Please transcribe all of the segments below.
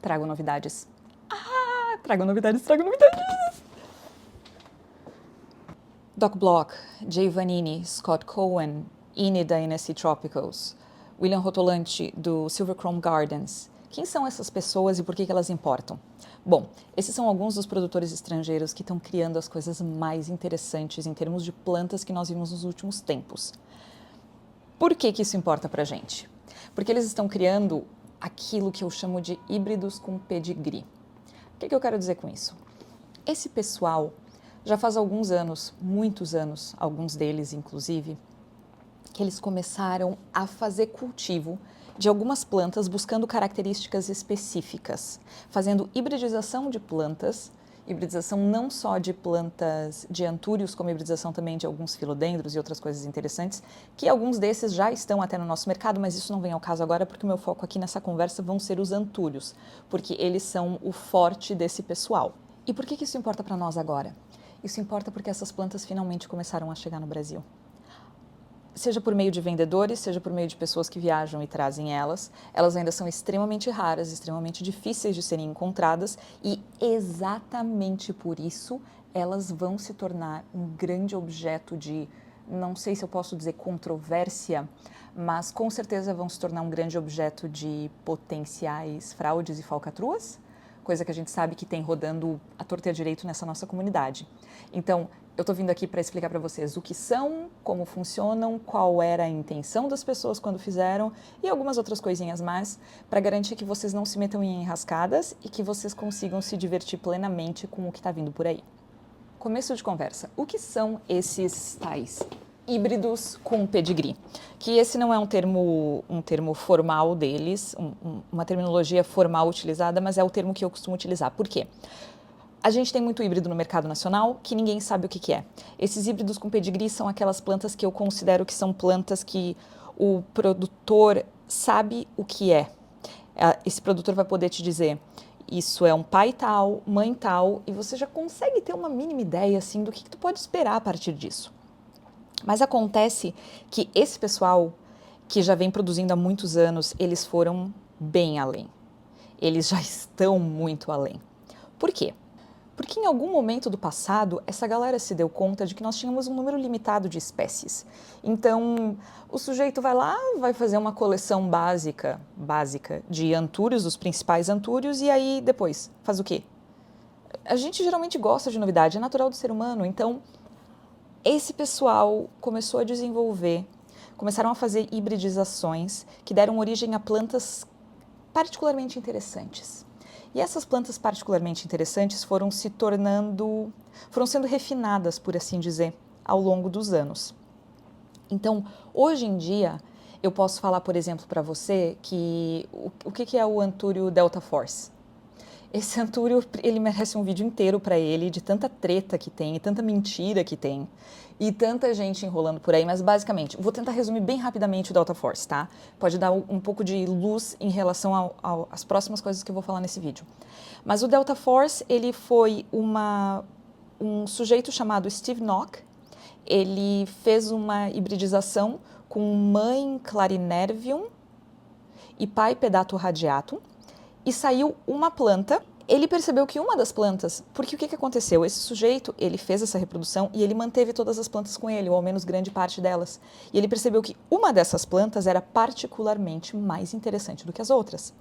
trago novidades. Trago novidades, trago novidades! Doc Block, Jay Vanini, Scott Cohen, Ine da NSC Tropicals, William Rotolante do Silver Chrome Gardens. Quem são essas pessoas e por que elas importam? Bom, esses são alguns dos produtores estrangeiros que estão criando as coisas mais interessantes em termos de plantas que nós vimos nos últimos tempos. Por que isso importa pra gente? Porque eles estão criando aquilo que eu chamo de híbridos com pedigree. O que eu quero dizer com isso? Esse pessoal já faz alguns anos, muitos anos, alguns deles inclusive, que eles começaram a fazer cultivo de algumas plantas buscando características específicas, fazendo hibridização de plantas, hibridização não só de plantas de antúrios, como hibridização também de alguns filodendros e outras coisas interessantes, que alguns desses já estão até no nosso mercado, mas isso não vem ao caso agora, porque o meu foco aqui nessa conversa vão ser os antúrios, porque eles são o forte desse pessoal. E por que isso importa para nós agora? Isso importa porque essas plantas finalmente começaram a chegar no Brasil. Seja por meio de vendedores, seja por meio de pessoas que viajam e trazem elas ainda são extremamente raras, extremamente difíceis de serem encontradas e exatamente por isso elas vão se tornar um grande objeto de, não sei se eu posso dizer controvérsia, mas com certeza vão se tornar um grande objeto de potenciais fraudes e falcatruas, coisa que a gente sabe que tem rodando à torta e à direito nessa nossa comunidade. Então, eu estou vindo aqui para explicar para vocês o que são, como funcionam, qual era a intenção das pessoas quando fizeram e algumas outras coisinhas mais para garantir que vocês não se metam em enrascadas e que vocês consigam se divertir plenamente com o que está vindo por aí. Começo de conversa. O que são esses tais híbridos com pedigree? Que esse não é um termo formal deles, uma terminologia formal utilizada, mas é o termo que eu costumo utilizar. Por quê? A gente tem muito híbrido no mercado nacional que ninguém sabe o que é. Esses híbridos com pedigree são aquelas plantas que eu considero que são plantas que o produtor sabe o que é. Esse produtor vai poder te dizer, isso é um pai tal, mãe tal, e você já consegue ter uma mínima ideia assim, do que tu pode esperar a partir disso. Mas acontece que esse pessoal, que já vem produzindo há muitos anos, eles foram bem além. Eles já estão muito além. Por quê? Porque em algum momento do passado, essa galera se deu conta de que nós tínhamos um número limitado de espécies. Então, o sujeito vai lá, vai fazer uma coleção básica de antúrios, os principais antúrios, e aí depois faz o quê? A gente geralmente gosta de novidade, é natural do ser humano. Então, esse pessoal começou a desenvolver, começaram a fazer hibridizações que deram origem a plantas particularmente interessantes. E essas plantas particularmente interessantes foram sendo refinadas, por assim dizer, ao longo dos anos. Então, hoje em dia, eu posso falar, por exemplo, para você que o que é o antúrio Delta Force? Esse antúrio, ele merece um vídeo inteiro para ele, de tanta treta que tem, e tanta mentira que tem, e tanta gente enrolando por aí, mas basicamente, vou tentar resumir bem rapidamente o Delta Force, tá? Pode dar um pouco de luz em relação às próximas coisas que eu vou falar nesse vídeo. Mas o Delta Force, ele foi um sujeito chamado Steve Nock, ele fez uma hibridização com mãe Clarinervium e pai Pedato radiatum, e saiu uma planta. Ele percebeu que uma das plantas, porque o que aconteceu? Esse sujeito, ele fez essa reprodução e ele manteve todas as plantas com ele, ou ao menos grande parte delas. E ele percebeu que uma dessas plantas era particularmente mais interessante do que as outras.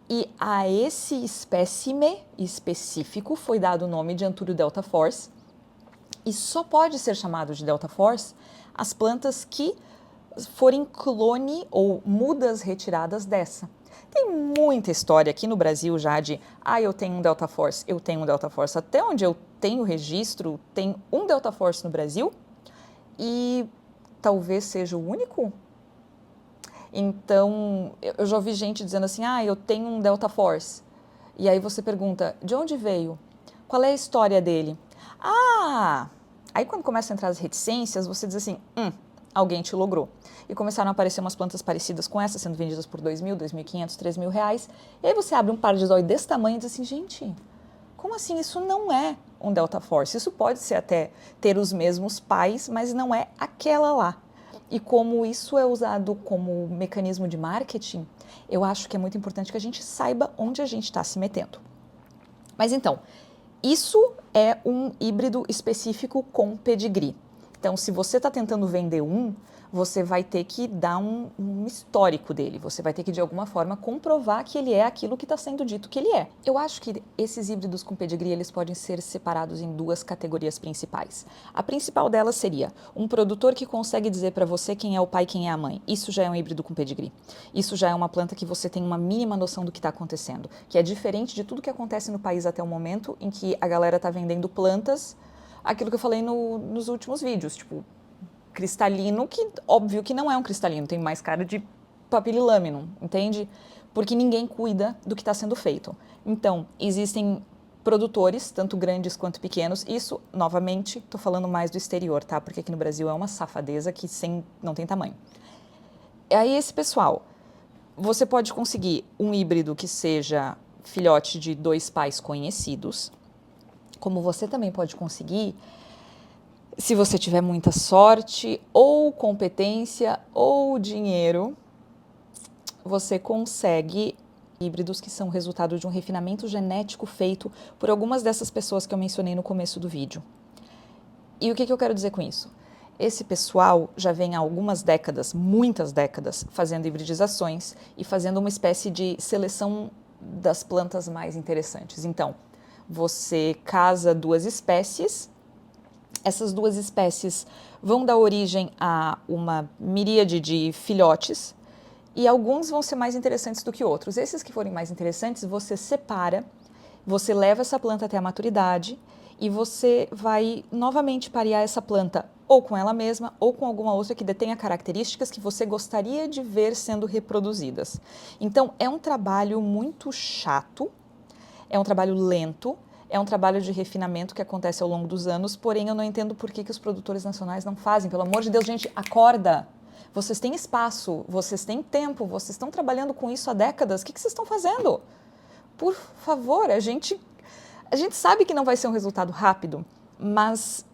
E a esse espécime específico foi dado o nome de Antúrio Delta Force, e só pode ser chamado de Delta Force as plantas que forem clone ou mudas retiradas dessa. Tem muita história aqui no Brasil já de, eu tenho um Delta Force, eu tenho um Delta Force. Até onde eu tenho registro, tem um Delta Force no Brasil e talvez seja o único. Então, eu já ouvi gente dizendo assim, eu tenho um Delta Force. E aí você pergunta, de onde veio? Qual é a história dele? Aí quando começam a entrar as reticências, você diz assim, alguém te logrou. E começaram a aparecer umas plantas parecidas com essa, sendo vendidas por R$2.000, R$2.500, R$3.000. E aí você abre um paradisói desse tamanho e diz assim, gente, como assim? Isso não é um Delta Force. Isso pode ser até ter os mesmos pais, mas não é aquela lá. e como isso é usado como mecanismo de marketing, eu acho que é muito importante que a gente saiba onde a gente está se metendo. Mas então, isso é um híbrido específico com pedigree. Então, se você está tentando vender você vai ter que dar um histórico dele, você vai ter que de alguma forma comprovar que ele é aquilo que está sendo dito que ele é. Eu acho que esses híbridos com pedigree eles podem ser separados em duas categorias principais. A principal delas seria um produtor que consegue dizer para você quem é o pai e quem é a mãe. Isso já é um híbrido com pedigree. Isso já é uma planta que você tem uma mínima noção do que está acontecendo, que é diferente de tudo que acontece no país até o momento em que a galera está vendendo plantas, aquilo que eu falei nos últimos vídeos, tipo cristalino, que óbvio que não é um cristalino, tem mais cara de papililaminum, entende? Porque ninguém cuida do que está sendo feito. Então, existem produtores, tanto grandes quanto pequenos, isso, novamente, estou falando mais do exterior, tá? Porque aqui no Brasil é uma safadeza que não tem tamanho. Aí esse pessoal, você pode conseguir um híbrido que seja filhote de 2 pais conhecidos, como você também pode conseguir, se você tiver muita sorte, ou competência, ou dinheiro, você consegue híbridos que são resultado de um refinamento genético feito por algumas dessas pessoas que eu mencionei no começo do vídeo. E o que eu quero dizer com isso? Esse pessoal já vem há algumas décadas, muitas décadas, fazendo hibridizações e fazendo uma espécie de seleção das plantas mais interessantes. Então, você casa 2 espécies. Essas 2 espécies vão dar origem a uma miríade de filhotes e alguns vão ser mais interessantes do que outros. Esses que forem mais interessantes, você separa, você leva essa planta até a maturidade e você vai novamente parear essa planta ou com ela mesma ou com alguma outra que detenha características que você gostaria de ver sendo reproduzidas. Então, é um trabalho muito chato, é um trabalho lento, é um trabalho de refinamento que acontece ao longo dos anos, porém eu não entendo por que os produtores nacionais não fazem. Pelo amor de Deus, gente, acorda! Vocês têm espaço, vocês têm tempo, vocês estão trabalhando com isso há décadas, o que vocês estão fazendo? Por favor, a gente sabe que não vai ser um resultado rápido, mas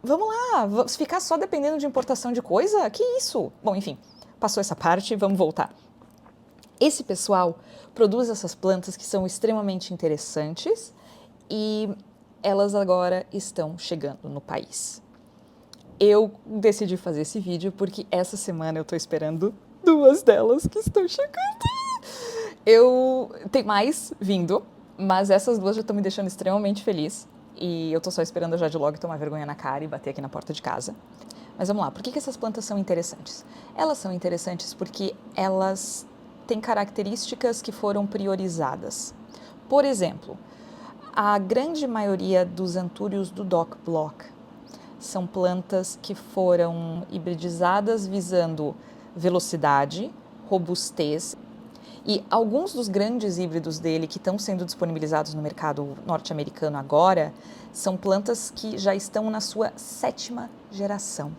vamos lá, ficar só dependendo de importação de coisa? Que isso? Bom, enfim, passou essa parte, vamos voltar. Esse pessoal produz essas plantas que são extremamente interessantes e elas agora estão chegando no país. Eu decidi fazer esse vídeo porque essa semana eu estou esperando 2 delas que estão chegando. Tem mais vindo, mas essas 2 já estão me deixando extremamente feliz. E eu estou só esperando a Jadlog tomar vergonha na cara e bater aqui na porta de casa. Mas vamos lá, por que essas plantas são interessantes? Elas são interessantes porque elas têm características que foram priorizadas. Por exemplo, a grande maioria dos antúrios do Dock Block são plantas que foram hibridizadas visando velocidade, robustez. E alguns dos grandes híbridos dele que estão sendo disponibilizados no mercado norte-americano agora são plantas que já estão na sua 7ª geração.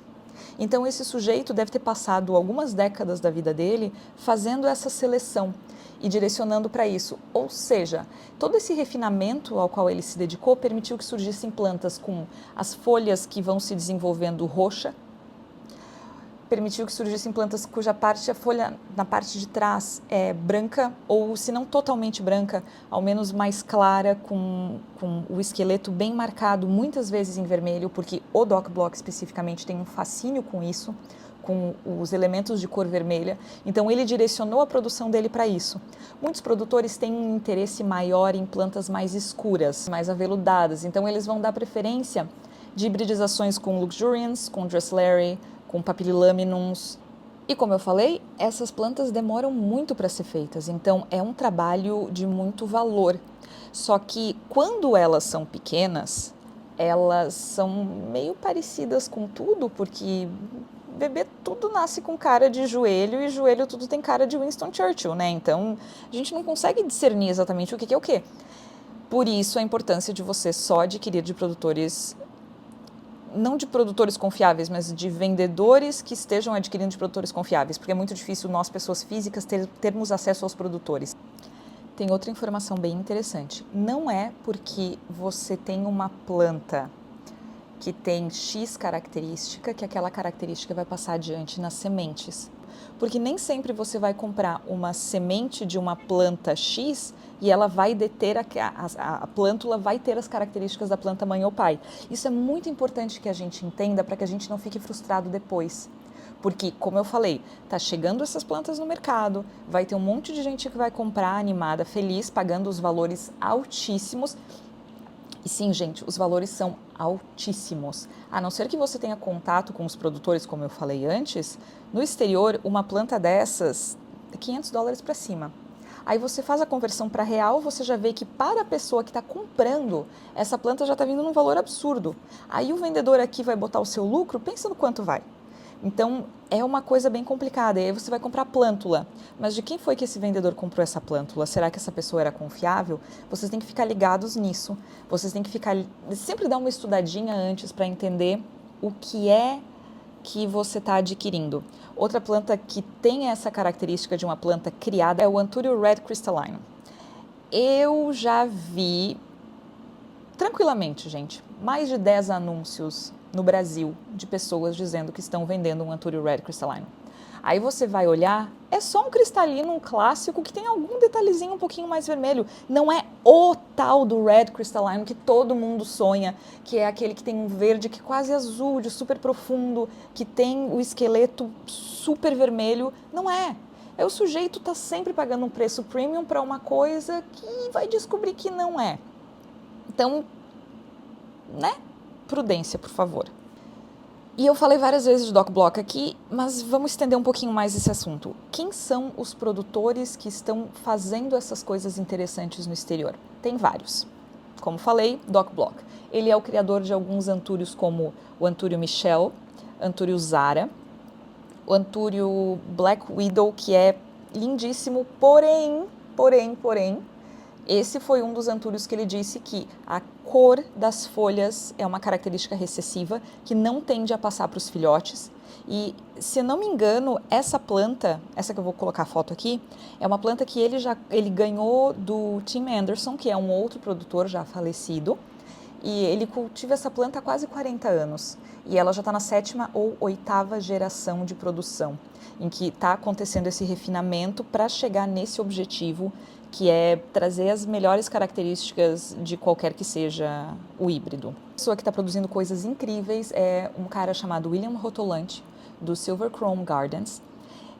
Então esse sujeito deve ter passado algumas décadas da vida dele fazendo essa seleção e direcionando para isso. Ou seja, todo esse refinamento ao qual ele se dedicou permitiu que surgissem plantas com as folhas que vão se desenvolvendo roxa, permitiu que surgissem plantas cuja a folha na parte de trás é branca, ou se não totalmente branca, ao menos mais clara, com o esqueleto bem marcado, muitas vezes em vermelho, porque o Dock Block especificamente tem um fascínio com isso, com os elementos de cor vermelha, então ele direcionou a produção dele para isso. Muitos produtores têm um interesse maior em plantas mais escuras, mais aveludadas, então eles vão dar preferência de hibridizações com Luxurians, com Dressleri, com Papililaminums. E como eu falei, essas plantas demoram muito para ser feitas, então é um trabalho de muito valor. Só que quando elas são pequenas, elas são meio parecidas com tudo, porque bebê tudo nasce com cara de joelho e joelho tudo tem cara de Winston Churchill, né? Então a gente não consegue discernir exatamente o que é o que. Por isso a importância de você só adquirir de produtores, não de produtores confiáveis, mas de vendedores que estejam adquirindo de produtores confiáveis, porque é muito difícil nós, pessoas físicas, termos acesso aos produtores. Tem outra informação bem interessante. Não é porque você tem uma planta que tem X característica, que aquela característica vai passar adiante nas sementes. Porque nem sempre você vai comprar uma semente de uma planta X e ela vai deter, a plântula vai ter as características da planta mãe ou pai. Isso é muito importante que a gente entenda para que a gente não fique frustrado depois. Porque, como eu falei, tá chegando essas plantas no mercado, vai ter um monte de gente que vai comprar animada, feliz, pagando os valores altíssimos. E sim, gente, os valores são altíssimos. A não ser que você tenha contato com os produtores, como eu falei antes, no exterior, uma planta dessas é $500 para cima. Aí você faz a conversão para real, você já vê que para a pessoa que está comprando, essa planta já está vindo num valor absurdo. Aí o vendedor aqui vai botar o seu lucro, pensa no quanto vai. Então, é uma coisa bem complicada. E aí você vai comprar plântula. Mas de quem foi que esse vendedor comprou essa plântula? Será que essa pessoa era confiável? Vocês têm que ficar ligados nisso. Vocês têm que sempre dar uma estudadinha antes para entender o que é que você está adquirindo. Outra planta que tem essa característica de uma planta criada é o Anthurium Red Crystalline. Eu já vi, tranquilamente, gente, mais de 10 anúncios no Brasil de pessoas dizendo que estão vendendo um Anthurium Red Crystalline. Aí você vai olhar, é só um cristalino, um clássico, que tem algum detalhezinho um pouquinho mais vermelho. Não é o tal do Red Crystalline que todo mundo sonha, que é aquele que tem um verde que é quase azul, de super profundo, que tem o esqueleto super vermelho. Não é. É o sujeito tá sempre pagando um preço premium para uma coisa que vai descobrir que não é. Então, né? Prudência, por favor. E eu falei várias vezes de Doc Block aqui, mas vamos estender um pouquinho mais esse assunto. Quem são os produtores que estão fazendo essas coisas interessantes no exterior? Tem vários. Como falei, Doc Block. Ele é o criador de alguns antúrios como o Anthurium Michel, Anthurium Zara, o Anthurium Black Widow, que é lindíssimo, porém, esse foi um dos antúrios que ele disse que a cor das folhas é uma característica recessiva que não tende a passar para os filhotes. E, se eu não me engano, essa planta, essa que eu vou colocar a foto aqui, é uma planta que ele ganhou do Tim Anderson, que é um outro produtor já falecido. E ele cultiva essa planta há quase 40 anos. E ela já está na 7ª ou 8ª geração de produção, em que está acontecendo esse refinamento para chegar nesse objetivo, que é trazer as melhores características de qualquer que seja o híbrido. A pessoa que está produzindo coisas incríveis é um cara chamado William Rotolante, do Silver Chrome Gardens,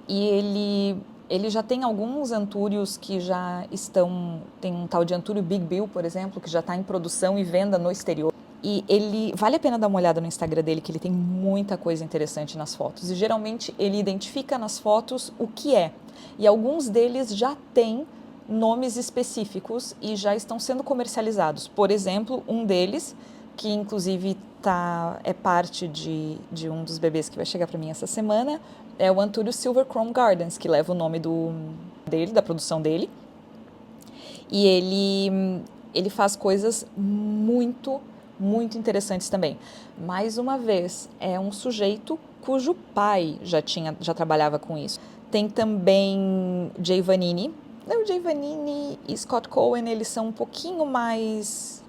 e ele já tem alguns antúrios que já estão, tem um tal de Antúrio Big Bill, por exemplo, que já está em produção e venda no exterior. E ele, vale a pena dar uma olhada no Instagram dele, que ele tem muita coisa interessante nas fotos. E geralmente ele identifica nas fotos o que é. E alguns deles já têm nomes específicos e já estão sendo comercializados. Por exemplo, um deles, que inclusive é parte de um dos bebês que vai chegar para mim essa semana, é o Anthurium Silver Chrome Gardens, que leva o nome da produção dele. E ele faz coisas muito interessantes também. Mais uma vez, é um sujeito cujo pai já trabalhava com isso. Tem também Jay Vanini. O Jay Vanini e Scott Cohen, eles são um pouquinho mais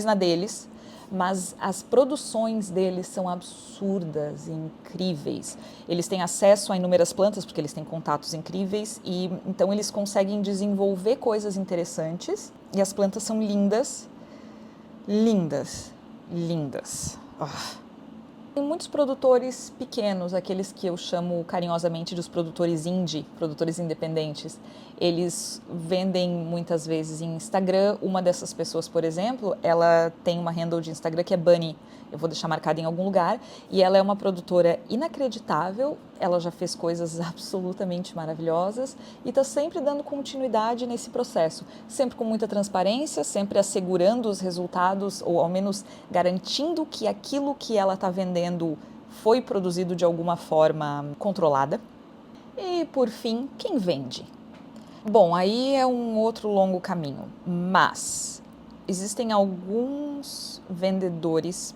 na deles, mas as produções deles são absurdas e incríveis. Eles têm acesso a inúmeras plantas, porque eles têm contatos incríveis, e então eles conseguem desenvolver coisas interessantes, e as plantas são lindas. Tem muitos produtores pequenos, aqueles que eu chamo carinhosamente de os produtores indie, produtores independentes. Eles vendem muitas vezes em Instagram. Uma dessas pessoas, por exemplo, ela tem uma handle de Instagram que é Bunny. Eu vou deixar marcada em algum lugar. E ela é uma produtora inacreditável. Ela já fez coisas absolutamente maravilhosas e está sempre dando continuidade nesse processo. Sempre com muita transparência, sempre assegurando os resultados, ou ao menos garantindo que aquilo que ela está vendendo foi produzido de alguma forma controlada. E, por fim, quem vende? Bom, aí é um outro longo caminho, mas existem alguns vendedores,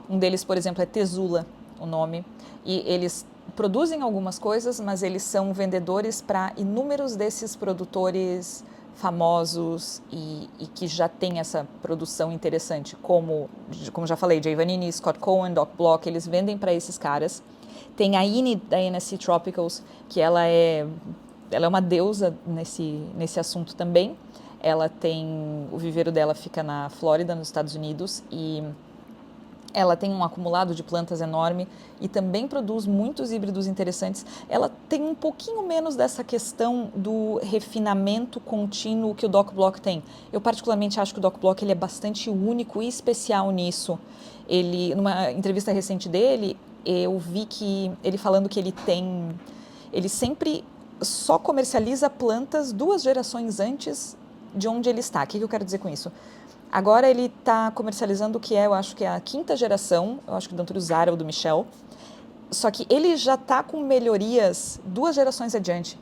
um deles, por exemplo, é Tesula, o nome, e eles produzem algumas coisas, mas eles são vendedores para inúmeros desses produtores famosos e que já tem essa produção interessante, como já falei, Jay Vanini, Scott Cohen, Doc Block, eles vendem para esses caras. Tem a Ine da NSC Tropicals, que ela é uma deusa nesse assunto também. O viveiro dela fica na Flórida, nos Estados Unidos, e ela tem um acumulado de plantas enorme e também produz muitos híbridos interessantes. Ela tem um pouquinho menos dessa questão do refinamento contínuo que o Doc Block tem. Eu particularmente acho que o Doc Block ele é bastante único e especial nisso. Numa entrevista recente dele, eu vi que ele falando que ele sempre só comercializa plantas 2 gerações antes de onde ele está. O que eu quero dizer com isso? Agora ele está comercializando o que eu acho que é a 5ª geração, eu acho que do Antônio Zara ou do Michel, só que ele já está com melhorias 2 gerações adiante.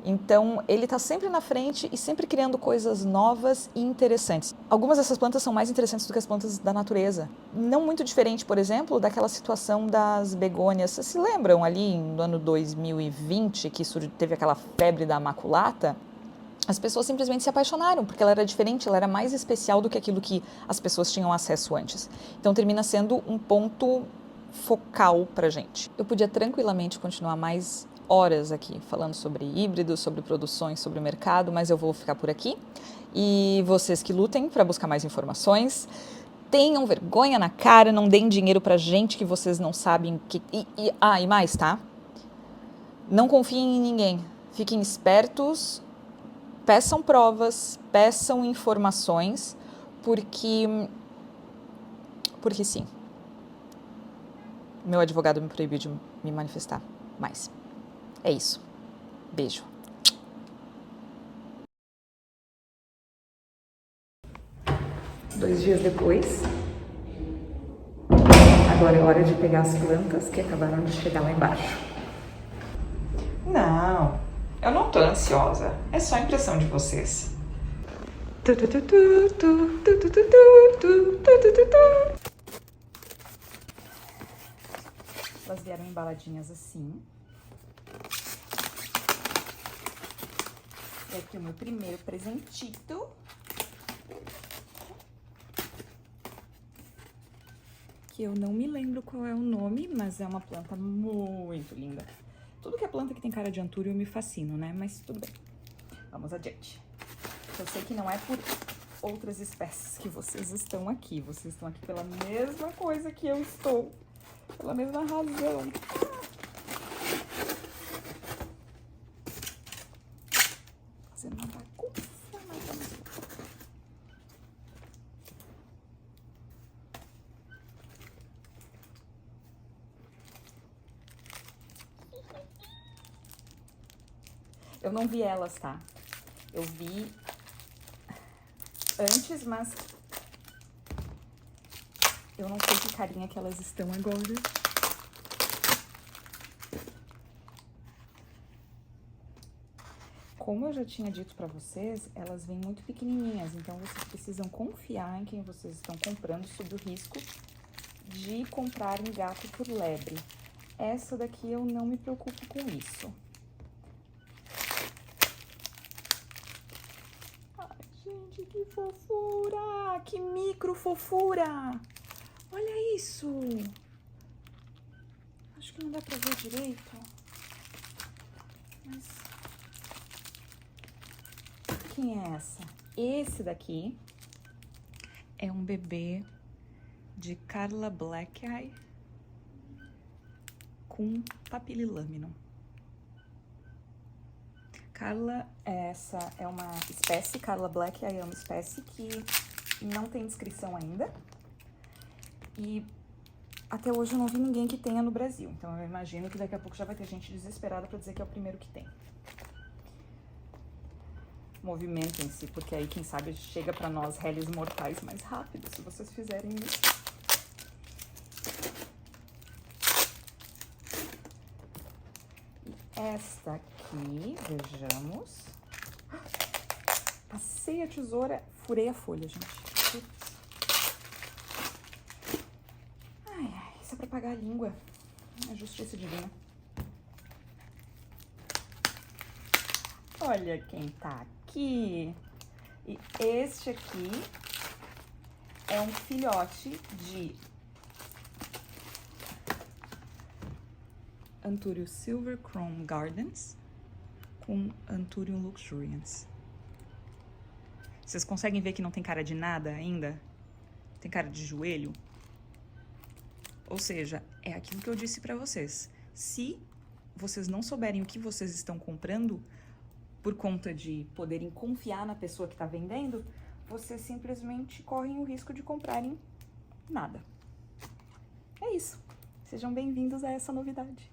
Então, ele está sempre na frente e sempre criando coisas novas e interessantes. Algumas dessas plantas são mais interessantes do que as plantas da natureza. Não muito diferente, por exemplo, daquela situação das begônias. Vocês se lembram ali no ano 2020, que teve aquela febre da maculata? As pessoas simplesmente se apaixonaram, porque ela era diferente, ela era mais especial do que aquilo que as pessoas tinham acesso antes. Então termina sendo um ponto focal pra gente. Eu podia tranquilamente continuar mais horas aqui falando sobre híbridos, sobre produções, sobre o mercado, mas eu vou ficar por aqui. E vocês que lutem para buscar mais informações, tenham vergonha na cara, não deem dinheiro pra gente que vocês não sabem que... E mais, tá? Não confiem em ninguém. Fiquem espertos. Peçam provas, peçam informações, porque sim. Meu advogado me proibiu de me manifestar mais. É isso. Beijo. Dois dias depois, agora é hora de pegar as plantas que acabaram de chegar lá embaixo. Não, eu não tô ansiosa. É só a impressão de vocês. Elas vieram embaladinhas assim. E aqui o meu primeiro presentito. Que eu não me lembro qual é o nome, mas é uma planta muito linda. Tudo que é planta que tem cara de antúrio eu me fascino, né? Mas tudo bem. Vamos adiante. Eu sei que não é por outras espécies que vocês estão aqui. Vocês estão aqui pela mesma coisa que eu estou. Pela mesma razão. Fazendo uma bagunça, mas vamos lá. Eu não vi elas, tá? Eu vi antes, mas eu não sei que carinha que elas estão agora. Como eu já tinha dito pra vocês, elas vêm muito pequenininhas, então vocês precisam confiar em quem vocês estão comprando sob o risco de comprarem gato por lebre. Essa daqui eu não me preocupo com isso. Gente, que fofura! Que micro fofura! Olha isso! Acho que não dá pra ver direito. Mas... quem é essa? Esse daqui é um bebê de Carla Black Eye com Papililaminum. Carla, essa é uma espécie, Carla Black Eye é uma espécie que não tem descrição ainda. E até hoje eu não vi ninguém que tenha no Brasil. Então eu imagino que daqui a pouco já vai ter gente desesperada pra dizer que é o primeiro que tem. Movimentem-se, porque aí quem sabe chega pra nós réis mortais mais rápido, se vocês fizerem isso. Esta aqui, vejamos. Passei a tesoura, furei a folha, gente. Putz. Ai, ai, isso é pra apagar a língua. É justiça divina. Olha quem tá aqui. E este aqui é um filhote de Anthurium Silver Chrome Gardens com Anthurium luxurians. Vocês conseguem ver que não tem cara de nada ainda? Tem cara de joelho? Ou seja, é aquilo que eu disse pra vocês. Se vocês não souberem o que vocês estão comprando, por conta de poderem confiar na pessoa que está vendendo, vocês simplesmente correm o risco de comprarem nada. É isso. Sejam bem-vindos a essa novidade.